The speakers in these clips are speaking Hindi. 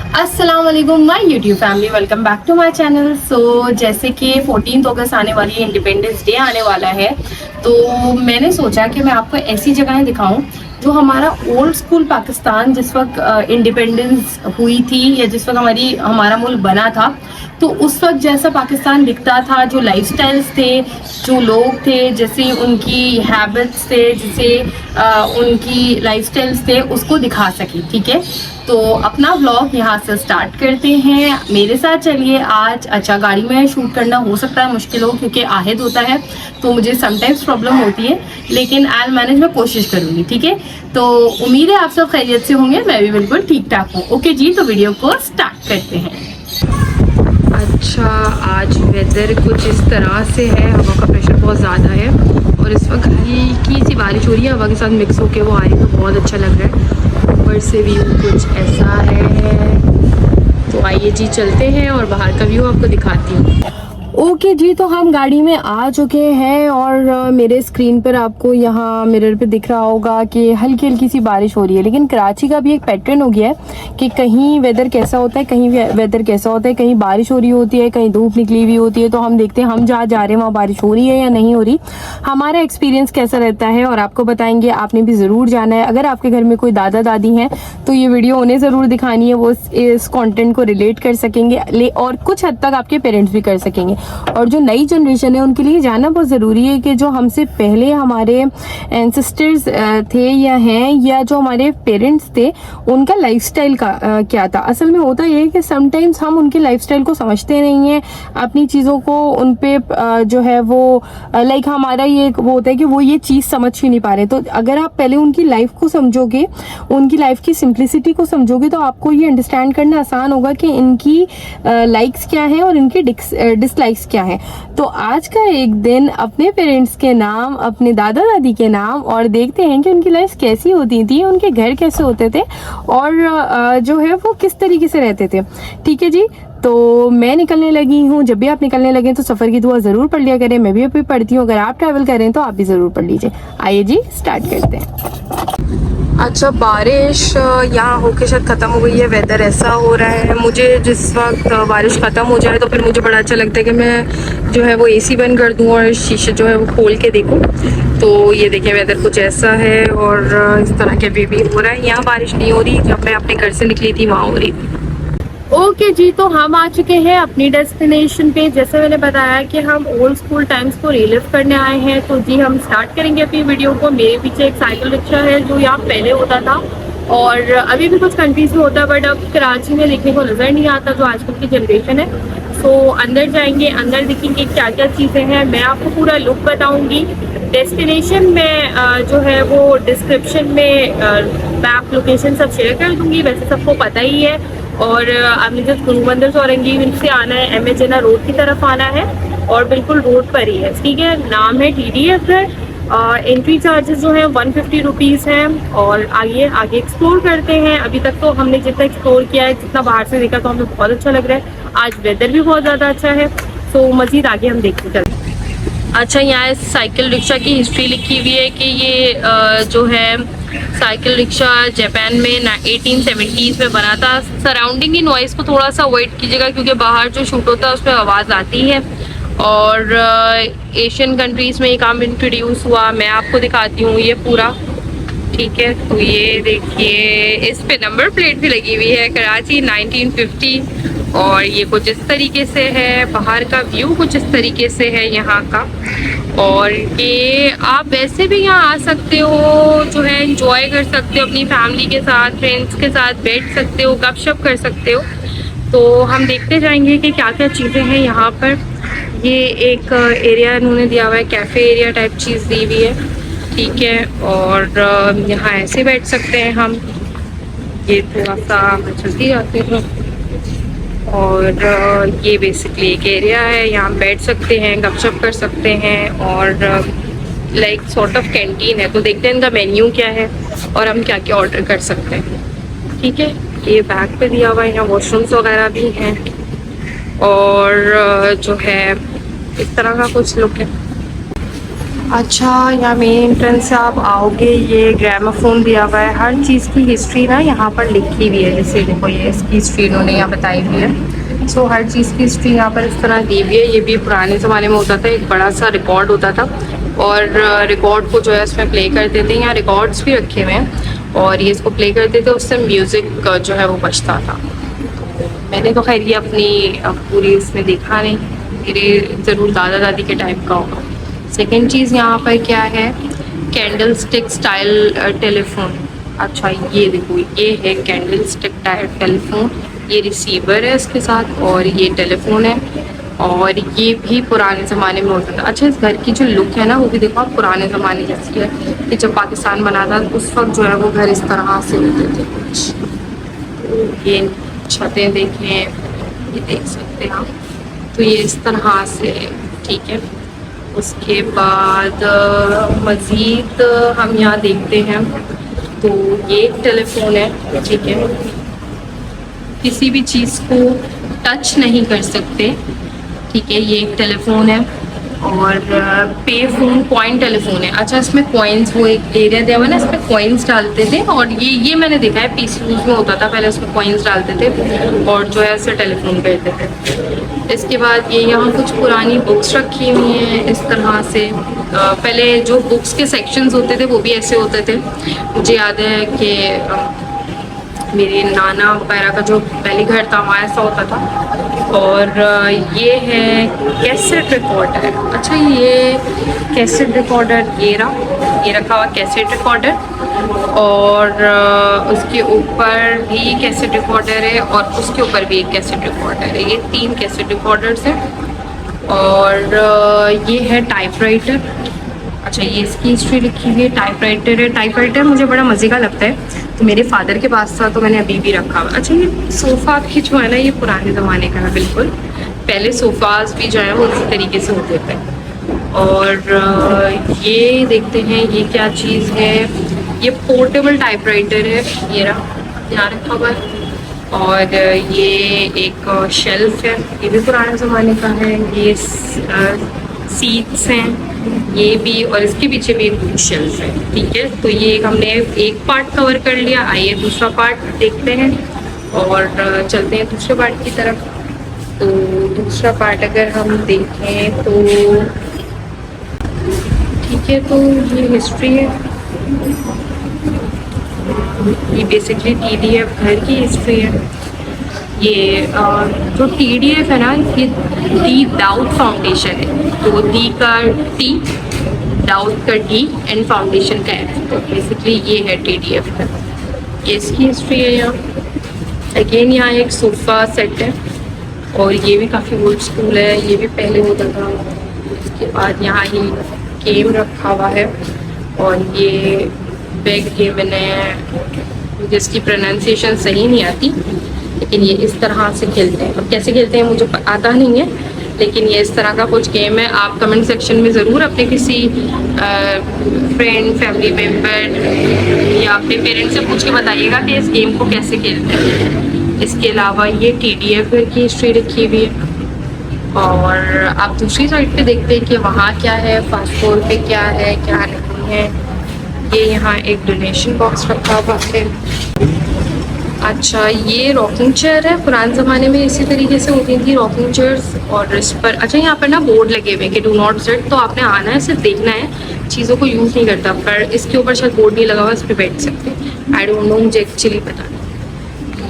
अस्सलाम वालेकुम my YouTube family, welcome back to my channel. So जैसे कि 14 अगस्त आने वाली है, इंडिपेंडेंस डे आने वाला है, तो मैंने सोचा कि मैं आपको ऐसी जगहें दिखाऊं जो हमारा ओल्ड स्कूल पाकिस्तान जिस वक्त इंडिपेंडेंस हुई थी या जिस वक्त हमारा मुल्क बना था, तो उस वक्त जैसा पाकिस्तान दिखता था, जो लाइफस्टाइल्स थे, जो लोग थे, जैसे उनकी हैबिट्स थे, जैसे उनकी लाइफस्टाइल्स थे, उसको दिखा सके। ठीक है, तो अपना व्लॉग यहाँ से स्टार्ट करते हैं। मेरे साथ चलिए आज। अच्छा, गाड़ी में शूट करना हो सकता है मुश्किल हो क्योंकि आहेद होता है, तो मुझे समटाइम्स प्रॉब्लम होती है, लेकिन आई मैनेज में कोशिश करूँगी। ठीक है, तो उम्मीद है आप सब खैरियत से होंगे, मैं भी बिल्कुल ठीक ठाक हूँ। ओके जी, तो वीडियो को स्टार्ट करते हैं। अच्छा, आज वेदर कुछ इस तरह से है, हवा का प्रेशर बहुत ज़्यादा है और इस वक्त हल्की सी बारिश हो रही है, हवा के साथ मिक्स होके वो आ रही है, तो बहुत अच्छा लग रहा है। ऊपर से व्यू कुछ ऐसा है, तो आइए जी चलते हैं और बाहर का व्यू आपको दिखाती हूँ। ओके जी, तो हम गाड़ी में आ चुके हैं और मेरे स्क्रीन पर आपको यहाँ मिरर पे दिख रहा होगा कि हल्की हल्की सी बारिश हो रही है। लेकिन कराची का भी एक पैटर्न हो गया है कि कहीं वेदर कैसा होता है, कहीं वेदर कैसा होता है, कहीं बारिश हो रही होती है, कहीं धूप निकली हुई होती है। तो हम देखते हैं हम जहाँ जा रहे हैं वहाँ बारिश हो रही है या नहीं हो रही, हमारा एक्सपीरियंस कैसा रहता है और आपको बताएंगे। आपने भी ज़रूर जाना है। अगर आपके घर में कोई दादा दादी हैं तो ये वीडियो उन्हें ज़रूर दिखानी है, वो इस कॉन्टेंट को रिलेट कर सकेंगे और कुछ हद तक आपके पेरेंट्स भी कर सकेंगे। और जो नई जनरेशन है उनके लिए जानना बहुत ज़रूरी है कि जो हमसे पहले हमारे एंसेस्टर्स थे या हैं, या जो हमारे पेरेंट्स थे, उनका लाइफस्टाइल का क्या था। असल में होता ये है कि समटाइम्स हम उनके लाइफस्टाइल को समझते नहीं हैं, अपनी चीज़ों को उन पे जो है वो लाइक हमारा ये वो होता है कि वो ये चीज़ समझ ही नहीं पा रहे। तो अगर आप पहले उनकी लाइफ को समझोगे, उनकी लाइफ की सिंप्लिसिटी को समझोगे, तो आपको ये अंडरस्टैंड करना आसान होगा कि इनकी लाइक्स क्या है और इनकी डिसलाइक्स क्या है। तो आज का एक दिन अपने पेरेंट्स के नाम, अपने दादा दादी के नाम, और देखते हैं कि उनकी लाइफ कैसी होती थी, उनके घर कैसे होते थे और जो है वो किस तरीके से रहते थे। ठीक है जी, तो मैं निकलने लगी हूँ। जब भी आप निकलने लगे तो सफ़र की दुआ ज़रूर पढ़ लिया करें, मैं भी अभी पढ़ती हूँ। अगर आप ट्रैवल करें तो आप भी ज़रूर पढ़ लीजिए। आइए जी स्टार्ट करते हैं। अच्छा, बारिश यहाँ होके शायद ख़त्म हो गई है, वेदर ऐसा हो रहा है। मुझे जिस वक्त बारिश ख़त्म हो जाए तो फिर मुझे बड़ा अच्छा लगता है कि मैं जो है वो एसी बंद कर दूँ और शीशे जो है वो खोल के देखूँ। तो ये देखिए वेदर कुछ ऐसा है और इस तरह के भी हो रहा है। यहाँ बारिश नहीं हो रही, जब मैं अपने घर से निकली थी वहाँ हो रही थी। ओके जी, तो हम आ चुके हैं अपनी डेस्टिनेशन पे। जैसे मैंने बताया कि हम ओल्ड स्कूल टाइम्स को रिलिव करने आए हैं, तो जी हम स्टार्ट करेंगे अपनी वीडियो को। मेरे पीछे एक साइकिल रिक्शा है जो यहाँ पहले होता था और अभी भी कुछ कंट्रीज में होता है, बट अब कराची में देखने को नज़र नहीं आता जो आजकल की जनरेशन है। सो अंदर जाएंगे, अंदर देखेंगे क्या क्या चीज़ें हैं, मैं आपको पूरा लुक बताऊँगी। डेस्टिनेशन में जो है वो डिस्क्रिप्शन में मैप लोकेशन सब शेयर कर दूँगी, वैसे सबको पता ही है। और आपने जब गुरु मंदिर औरंगजेब से आना है, एम ए जिन्ना रोड की तरफ आना है और बिल्कुल रोड पर ही है। ठीक है, नाम है TDF घर। एंट्री चार्जेस जो है 150 रुपीज़ हैं। और आगे एक्सप्लोर करते हैं। अभी तक तो हमने जितना एक्सप्लोर किया है, जितना बाहर से देखा, तो हमें बहुत अच्छा लग रहा है। आज वेदर भी बहुत ज़्यादा अच्छा है, तो मज़ीद आगे हम देखते चलते हैं। अच्छा, यहाँ इस साइकिल रिक्शा की हिस्ट्री लिखी हुई है कि ये जो है साइकिल रिक्शा जापान में 1870s में बना था। सराउंडिंग की नॉइज़ को थोड़ा सा अवॉइड कीजिएगा क्योंकि बाहर जो शूट होता है उसमें आवाज़ आती है। और एशियन कंट्रीज़ में ये काम इंट्रोड्यूस हुआ। मैं आपको दिखाती हूँ ये पूरा। ठीक है, तो ये देखिए इस पे नंबर प्लेट भी लगी हुई है, कराची 1950। और ये कुछ इस तरीके से है, बाहर का व्यू कुछ इस तरीके से है यहाँ का। और ये आप वैसे भी यहाँ आ सकते हो, जो है एंजॉय कर सकते हो अपनी फैमिली के साथ, फ्रेंड्स के साथ बैठ सकते हो, गपशप कर सकते हो। तो हम देखते जाएंगे कि क्या क्या चीज़ें हैं यहाँ पर। ये एक एरिया इन्होंने दिया हुआ है, कैफ़े एरिया टाइप चीज़ दी हुई है। ठीक है, और यहाँ ऐसे बैठ सकते हैं हम। ये थोड़ा सा मैं चलती जाती हूँ और ये बेसिकली एक एरिया है, यहाँ बैठ सकते हैं, गपशप कर सकते हैं और लाइक सॉर्ट ऑफ कैंटीन है। तो देखते हैं इनका मेन्यू क्या है और हम क्या क्या ऑर्डर कर सकते हैं। ठीक है, ये बैक पे दिया हुआ है, यहाँ वॉशरूम्स वगैरह भी हैं और जो है इस तरह का कुछ लुक है। अच्छा, यहाँ मेन एंट्रेंस से आप आओगे, ये ग्रामोफोन दिया हुआ है, हर चीज़ की हिस्ट्री ना यहाँ पर लिखी हुई है। जैसे देखो ये इसकी हिस्ट्री इन्होंने यहाँ बताई हुई है। सो हर चीज़ की हिस्ट्री यहाँ पर इस तरह दी हुई है। ये भी पुराने ज़माने में होता था, एक बड़ा सा रिकॉर्ड होता था और रिकॉर्ड को जो है इसमें प्ले करते थे। यहाँ रिकॉर्ड्स भी रखे हुए हैं और ये इसको प्ले करते थे, उससे म्यूज़िक जो है वो बजता था। मैंने तो खैर ये अपनी पूरी इसमें देखा नहीं, मेरे ज़रूर दादा दादी के टाइप का होगा। सेकेंड चीज़ यहाँ पर क्या है, कैंडल स्टिक स्टाइल टेलीफोन। अच्छा ये देखो, ये है कैंडल स्टिक टेलीफोन, ये रिसीवर है इसके साथ और ये टेलीफोन है और ये भी पुराने ज़माने में होता था। अच्छा, इस घर की जो लुक है ना वो भी देखो आप पुराने ज़माने जैसी है कि जब पाकिस्तान बना था उस वक्त जो है वो घर इस तरह से होते थे कुछ। ये छतें देखें, ये देख सकते हैं आप, तो ये इस तरह से, ठीक है। उसके बाद मज़ीद हम यहाँ देखते हैं तो ये एक टेलीफोन है, ठीक है। किसी भी चीज़ को टच नहीं कर सकते, ठीक है। ये एक टेलीफोन है और पे फोन कॉइन टेलीफोन है। अच्छा, इसमें कॉइन्स, वो एक एरिया दिया हुआ ना, इसमें कॉइन्स डालते थे और ये मैंने देखा है पीसी यूज में होता था पहले, उसमें कॉइन्स डालते थे और जो है ऐसे टेलीफोन करते थे। इसके बाद ये यहाँ कुछ पुरानी बुक्स रखी हुई हैं इस तरह से। पहले जो बुक्स के सेक्शंस होते थे वो भी ऐसे होते थे। मुझे याद है कि मेरे नाना वगैरह का जो पहले घर था वहाँ ऐसा होता था। और ये है कैसेट रिकॉर्डर। अच्छा, ये कैसेट रिकॉर्डर, ये रखा हुआ कैसेट रिकॉर्डर और उसके ऊपर भी कैसेट रिकॉर्डर है और उसके ऊपर भी एक कैसेट रिकॉर्डर है। ये 3 कैसेट रिकॉर्डर्स हैं और ये है टाइपराइटर। अच्छा, ये इसकी हिस्ट्री लिखी हुई है। टाइपराइटर है, टाइपराइटर मुझे बड़ा मज़े का लगता है, तो मेरे फादर के पास था तो मैंने अभी भी रखा हुआ। अच्छा, ये सोफ़ा आपकी जो है ना, ये पुराने ज़माने का है बिल्कुल। पहले सोफ़ाज भी जो है वो इसी तरीके से होते थे। और ये देखते हैं ये क्या चीज़ है, ये पोर्टेबल टाइपराइटर है, ये यहाँ रखा हुआ है। और ये एक शेल्फ है, ये भी पुराने ज़माने का है। ये सीट्स हैं ये भी, और इसके पीछे भी एक शेल्फ है, ठीक है। तो ये हमने एक पार्ट कवर कर लिया। आइए दूसरा पार्ट देखते हैं और चलते हैं दूसरे पार्ट की तरफ। तो दूसरा पार्ट अगर हम देखें तो ठीक है, तो ये हिस्ट्री है, ये बेसिकली TDF घर की हिस्ट्री है। ये जो TDF है ना, ये दी दाऊद फाउंडेशन है, तो दी का T, दाऊद का D एंड फाउंडेशन का F, तो बेसिकली ये है TDF का। ये इसकी हिस्ट्री है। यहाँ अगेन यहाँ एक सोफ़ा सेट है और ये भी काफ़ी ओल्ड स्कूल है, ये भी पहले होता था। इसके बाद यहाँ ये गेम रखा हुआ है और ये बैग गेम है जिसकी प्रोनाउंसिएशन सही नहीं आती, लेकिन ये इस तरह से खेलते हैं। अब कैसे खेलते हैं मुझे आता नहीं है, लेकिन ये इस तरह का कुछ गेम है। आप कमेंट सेक्शन में ज़रूर अपने किसी फ्रेंड, फैमिली मेम्बर या अपने पेरेंट्स से पूछ के बताइएगा कि इस गेम को कैसे खेलते हैं। इसके अलावा ये TDF की हिस्ट्री रखी हुई है और आप दूसरी साइड पे देखते हैं कि वहाँ क्या है, फास्ट फूड पे क्या है क्या नहीं है। ये यहाँ एक डोनेशन बॉक्स रखा हुआ है। अच्छा, ये रॉकिंग चेयर है, पुराने ज़माने में इसी तरीके से होती थी रॉकिंग चेयर्स। और इस पर अच्छा यहाँ पर ना बोर्ड लगे हुए कि डू नॉट सिट, तो आपने आना है, सिर्फ देखना है, चीज़ों को यूज़ नहीं करता। पर इसके ऊपर शायद बोर्ड नहीं लगा हुआ, इस पर बैठ सकते। आई डोंट नो, मुझे एक्चुअली पता नहीं।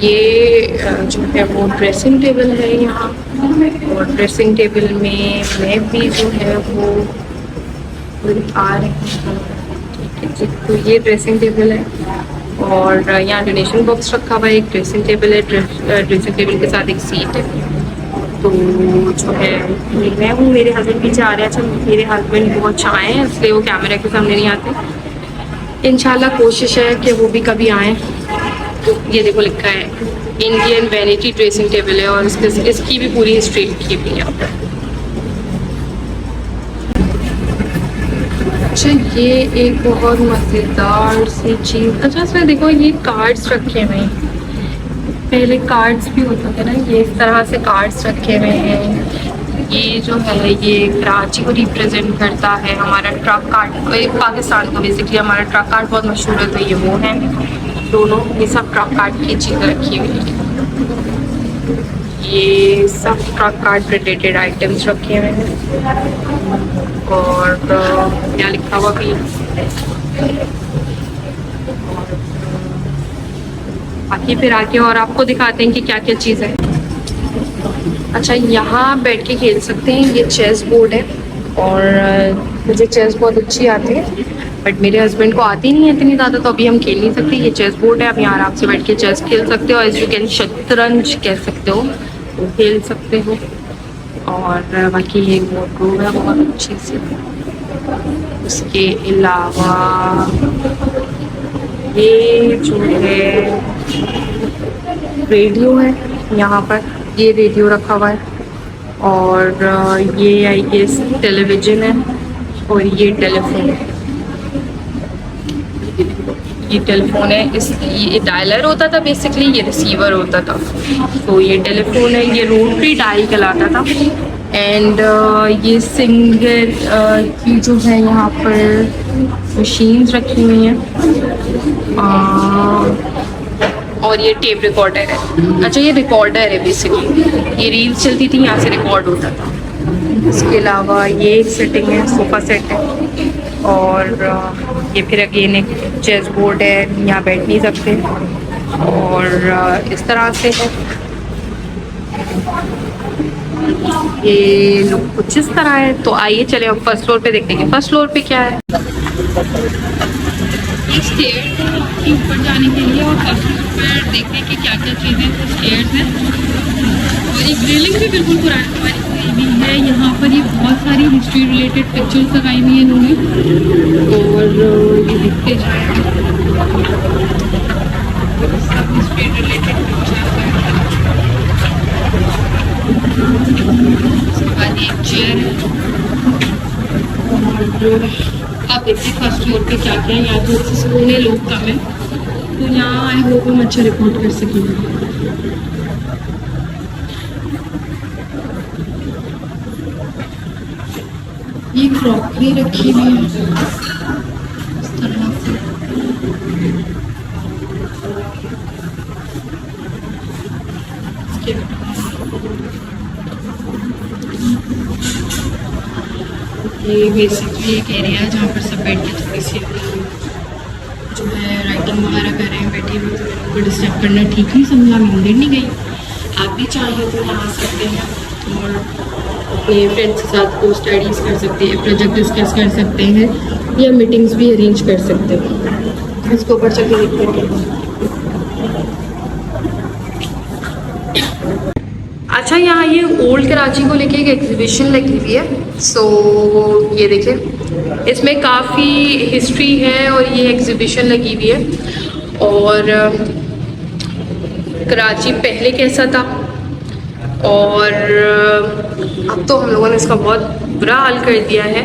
ये जो है वो ड्रेसिंग टेबल है यहाँ, और ड्रेसिंग टेबल में मैं भी जो है वो आ रही हूँ, ठीक है। तो ये ड्रेसिंग टेबल है और यहाँ डोनेशन बॉक्स रखा हुआ है, एक ड्रेसिंग टेबल है, ड्रेसिंग टेबल के साथ एक सीट है। तो जो है मैं हूँ, मेरे हस्बैंड पीछे आ रहे हैं। अच्छा, मेरे हस्बैंड बहुत चाहे हैं इसलिए वो कैमरा के सामने नहीं आते। इंशाल्लाह कोशिश है कि वो भी कभी आएँ। ये देखो लिखा है इंडियन वैनिटी ड्रेसिंग टेबल है और इसकी भी पूरी हिस्ट्री लिखी हुई है यहाँ पर। अच्छा, ये एक बहुत मज़ेदार सी चीज़। अच्छा, इसमें देखो ये कार्ड्स रखे हुए हैं, पहले कार्ड्स भी होते थे ना, ये इस तरह से कार्ड्स रखे हुए हैं। ये जो है ये कराची को रिप्रेजेंट करता है। हमारा ट्रक कार्ट, पाकिस्तान को बेसिकली हमारा ट्रक कार्ट बहुत मशहूर है, तो ये वो है दोनों। ये सब ट्रक कार्ट की चीज़ें रखी हुई है, ये सब ट्रक कार्ट रिलेटेड आइटम्स रखे हुए हैं। और क्या लिखा हुआ भी बाकी फिर आके और आपको दिखाते हैं कि क्या क्या चीज़ है। अच्छा, यहाँ बैठ के खेल सकते हैं। ये चेस बोर्ड है और मुझे चेस बहुत अच्छी आती है, बट मेरे हस्बैंड को आती नहीं है इतनी ज़्यादा, तो अभी हम खेल नहीं सकते। ये चेस बोर्ड है, आप यहाँ आराम से बैठ के चेस खेल सकते हो, एज यू कैन शतरंज कह सकते हो, तो खेल सकते हो। और बाकी ये वार्डरोब है बहुत अच्छी सी। उसके अलावा ये जो है रेडियो है, यहाँ पर ये रेडियो रखा हुआ है। और ये आई गेस टेलीविज़न है, और ये टेलीफोन है। ये टेलीफोन है, ये डायलर होता था बेसिकली, ये रिसीवर होता था। तो ये टेलीफोन है, ये रोटरी डायल कहलाता था। एंड ये सिंगर की जो है यहाँ पर मशीन्स रखी हुई हैं। और ये टेप रिकॉर्डर है। अच्छा, ये रिकॉर्डर है बेसिकली, ये रील्स चलती थी, यहाँ से रिकॉर्ड होता था। इसके अलावा ये एक सेटिंग है, सोफ़ा सेट है। और ये फिर अगेन एक चेस बोर्ड है, यहाँ बैठ नहीं सकते। और इस तरह से है, ये लोग कुछ इस तरह है। तो आइए चले हम फर्स्ट फ्लोर पे देखते हैं फर्स्ट फ्लोर पे क्या है। स्टेयर के ऊपर जाने के लिए और फर्स्ट फ्लोर पर देखने की क्या क्या चीज़ें स्टेयर्स हैं। और एक रेलिंग भी बिल्कुल पुरानी हमारी हुई है यहाँ पर। ये बहुत सारी हिस्ट्री रिलेटेड पिक्चर्स लगाई हुई है इन्होंने, और ये दिखते जाए सब हिस्ट्री रिलेटेड पिक्चर्स हैं। उसके बाद एक चेयर है। और आप देखिए फर्स्ट फ्लोर पे क्या क्या है। यहाँ थोड़े से सोने लोग कम है, तो यहाँ आई होप हम अच्छा रिकॉर्ड कर सकेंगे। ये क्रॉकरी रखी हुई है इस तरह से। ये बेसिकली एक एरिया है जहाँ पर सब बैठ के थोड़ी सी जो है राइटिंग वगैरह कर रहे हैं बैठे हुए। तो को डिस्टर्ब करना ठीक नहीं समझा, मैं अंदर नहीं गई। आप भी चाहें तो यहाँ आ सकते हैं और अपने फ्रेंड्स के साथ को स्टडीज़ कर सकते हैं, प्रोजेक्ट डिस्कस कर सकते हैं, या मीटिंग्स भी अरेंज कर सकते हैं। इसके ऊपर चल के देखते हैं। अच्छा, यहाँ ये ओल्ड कराची को लेके एक एग्जीबिशन लगी हुई है। सो ये देखिए, इसमें काफ़ी हिस्ट्री है और ये एग्जीबिशन लगी हुई है। और कराची पहले कैसा था, और अब तो हम लोगों ने इसका बहुत बुरा हाल कर दिया है।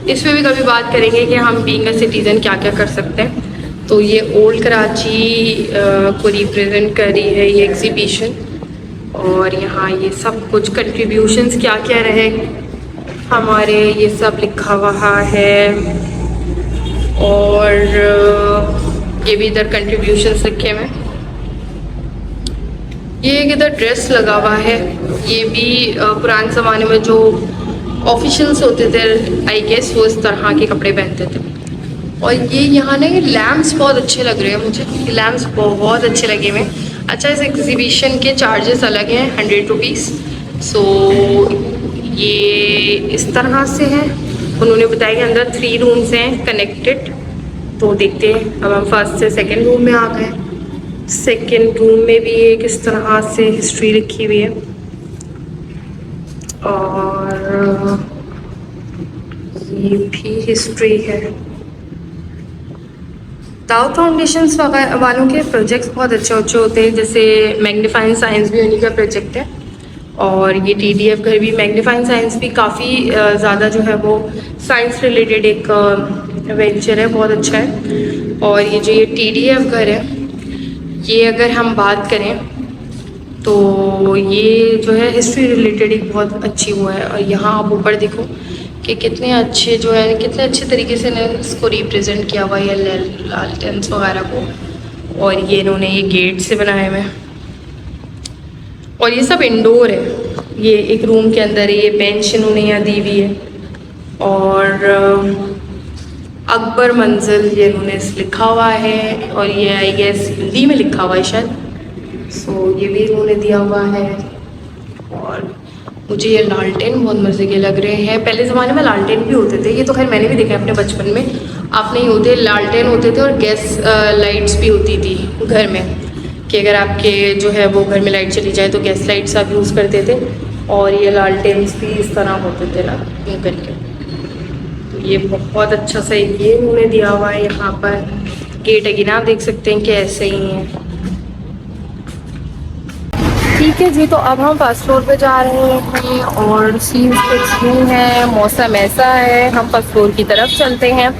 इसमें भी कभी बात करेंगे कि हम बीइंग अ सिटीज़न क्या क्या कर सकते हैं। तो ये ओल्ड कराची को रिप्रेजेंट कर रही है ये एग्जीबिशन। और यहाँ ये सब कुछ कंट्रीब्यूशंस क्या क्या रहे हमारे, ये सब लिखा हुआ है। और ये भी इधर कंट्रीब्यूशंस लिखे हुए। ये एक इधर ड्रेस लगा हुआ है, ये भी पुराने ज़माने में जो ऑफिशियल्स होते थे आई गेस वो इस तरह के कपड़े पहनते थे। और ये यहाँ ना ये लैम्प्स बहुत अच्छे लग रहे हैं मुझे, ये लैम्प्स बहुत अच्छे लगे हुए। अच्छा, इस एग्जीबिशन के चार्जेस अलग हैं, 100 रुपीज़। सो ये इस तरह से है। उन्होंने बताया कि अंदर 3 रूम्स हैं कनेक्टेड। तो देखते हैं, अब हम फर्स्ट से सेकंड रूम में आ गए। सेकंड रूम में भी एक इस तरह से हिस्ट्री लिखी हुई है। और ये भी हिस्ट्री है। ताऊ फाउंडेशंस वालों के प्रोजेक्ट्स बहुत अच्छे अच्छे होते हैं, जैसे मैग्नीफाइंग साइंस भी उन्हीं का प्रोजेक्ट है। और ये TDF घर भी, मैग्नीफाइंग साइंस भी काफ़ी ज़्यादा जो है वो साइंस रिलेटेड एक वेंचर है, बहुत अच्छा है। और ये जो ये TDF घर है, ये अगर हम बात करें तो ये जो है हिस्ट्री रिलेटेड एक बहुत अच्छी वो है। और यहाँ आप ऊपर देखो कि कितने अच्छे जो है, कितने अच्छे तरीके से इन्होंने इसको रिप्रेजेंट किया हुआ है लालटेन्स वगैरह को। और ये इन्होंने ये गेट से बनाए हुए हैं और ये सब इंडोर है। ये एक रूम के अंदर है, ये बेंच इन्होंने यहाँ दी हुई है। और अकबर मंजिल ये इन्होंने लिखा हुआ है और ये आई गेस हिंदी में लिखा हुआ है शायद। सो ये भी इन्होंने दिया हुआ है। और मुझे ये लालटेन बहुत मज़े के लग रहे हैं। पहले ज़माने में लालटेन भी होते थे, ये तो खैर मैंने भी देखा अपने बचपन में। आप नहीं होते, लालटेन होते थे और गैस लाइट्स भी होती थी घर में, कि अगर आपके जो है वो घर में लाइट चली जाए तो गैस लाइट्स आप यूज़ करते थे। और ये लालटेन्स भी इस तरह होते थे ना, यूँ करके। तो ये बहुत अच्छा सा ये इन्होंने दिया हुआ है। यहाँ पर गेट अगेन आप देख सकते हैं कि ऐसे ही है। ठीक है जी, तो अब हम फर्स्ट फ्लोर पे जा रहे हैं और सीन्स कुछ नहीं है, मौसम ऐसा है। हम फर्स्ट फ्लोर की तरफ चलते हैं,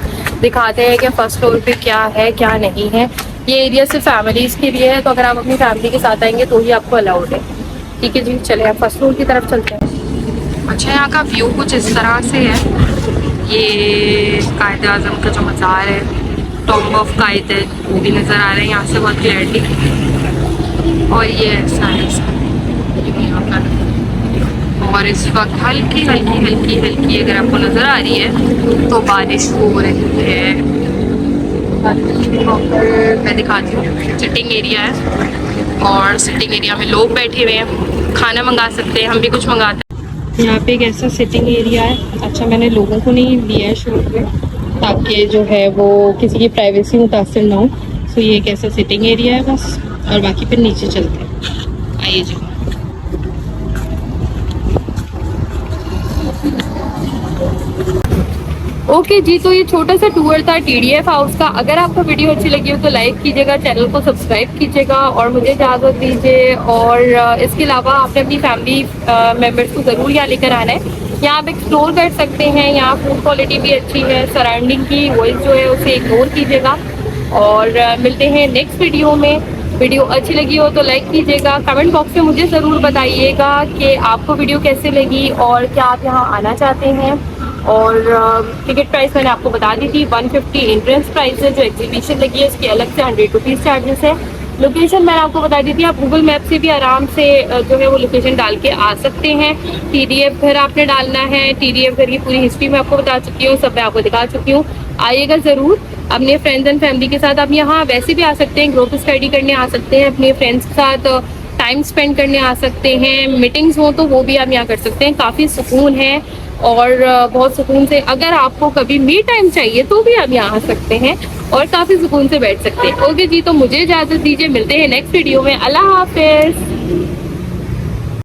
दिखाते हैं कि फर्स्ट फ्लोर पे क्या है क्या नहीं है। ये एरिया सिर्फ फैमिलीज़ के लिए है, तो अगर आप अपनी फैमिली के साथ आएंगे तो ही आपको अलाउड है। ठीक है जी, चले आप फर्स्ट फ्लोर की तरफ चलते हैं। अच्छा, यहाँ का व्यू कुछ इस तरह से है। ये कायद आज़म का जो मज़ार है, टॉप ऑफ कायद है, वो भी नज़र आ रहा है यहाँ से बहुत क्लियरली। और ये ऐसा है यहाँ पर। और इस वक्त हल्की हल्की हल्की हल्की अगर आपको नज़र आ रही है तो बारिश हो रही है। मैं दिखाती हूँ, सिटिंग एरिया है और सिटिंग एरिया में लोग बैठे हुए हैं, खाना मंगा सकते हैं, हम भी कुछ मंगाते हैं। यहाँ पे एक ऐसा सिटिंग एरिया है। अच्छा, मैंने लोगों को नहीं लिया है शूट में ताकि जो है वो किसी की प्राइवेसी मुतासर ना हो। तो ये एक ऐसा सिटिंग एरिया है बस, और बाकी फिर नीचे चलते हैं। आइए जी। ओके जी, तो ये छोटा सा टूर था TDF हाउस का। अगर आपको वीडियो अच्छी लगी हो तो लाइक कीजिएगा, चैनल को सब्सक्राइब कीजिएगा और मुझे इजाज़त दीजिए। और इसके अलावा आपने अपनी फैमिली मेम्बर्स को ज़रूर यहाँ लेकर आना है। यहाँ आप एक्सप्लोर कर सकते हैं, यहाँ फूड क्वालिटी भी अच्छी है, सराउंडिंग की वॉइस जो है उसे इग्नोर कीजिएगा। और मिलते हैं नेक्स्ट वीडियो में। वीडियो अच्छी लगी हो तो लाइक कीजिएगा, कमेंट बॉक्स में मुझे ज़रूर बताइएगा कि आपको वीडियो कैसे लगी और क्या आप यहाँ आना चाहते हैं। और टिकट प्राइस मैंने आपको बता दी थी, 150 एंट्रेंस प्राइस है। जो एग्जीबिशन लगी है उसकी अलग से 100 रुपीज़ चार्जेस है। लोकेशन मैंने आपको बता दी थी, आप गूगल मैप से भी आराम से जो है वो लोकेशन डाल के आ सकते हैं। TDF घर आपने डालना है। TDF घर की पूरी हिस्ट्री मैं आपको बता चुकी हूँ, सब मैं आपको दिखा चुकी हूँ। आइएगा ज़रूर अपने फ्रेंड्स एंड फैमिली के साथ। आप यहाँ वैसे भी आ सकते हैं, ग्रुप स्टडी करने आ सकते हैं, अपने फ्रेंड्स के साथ टाइम स्पेंड करने आ सकते हैं। मीटिंग्स हो तो वो भी आप यहाँ कर सकते हैं, काफ़ी सुकून है और बहुत सुकून से। अगर आपको कभी मी टाइम चाहिए तो भी आप यहाँ आ सकते हैं और काफ़ी सुकून से बैठ सकते हैं। ओके जी, तो मुझे इजाज़त दीजिए, मिलते हैं नेक्स्ट वीडियो में। अल्लाह हाफिज़।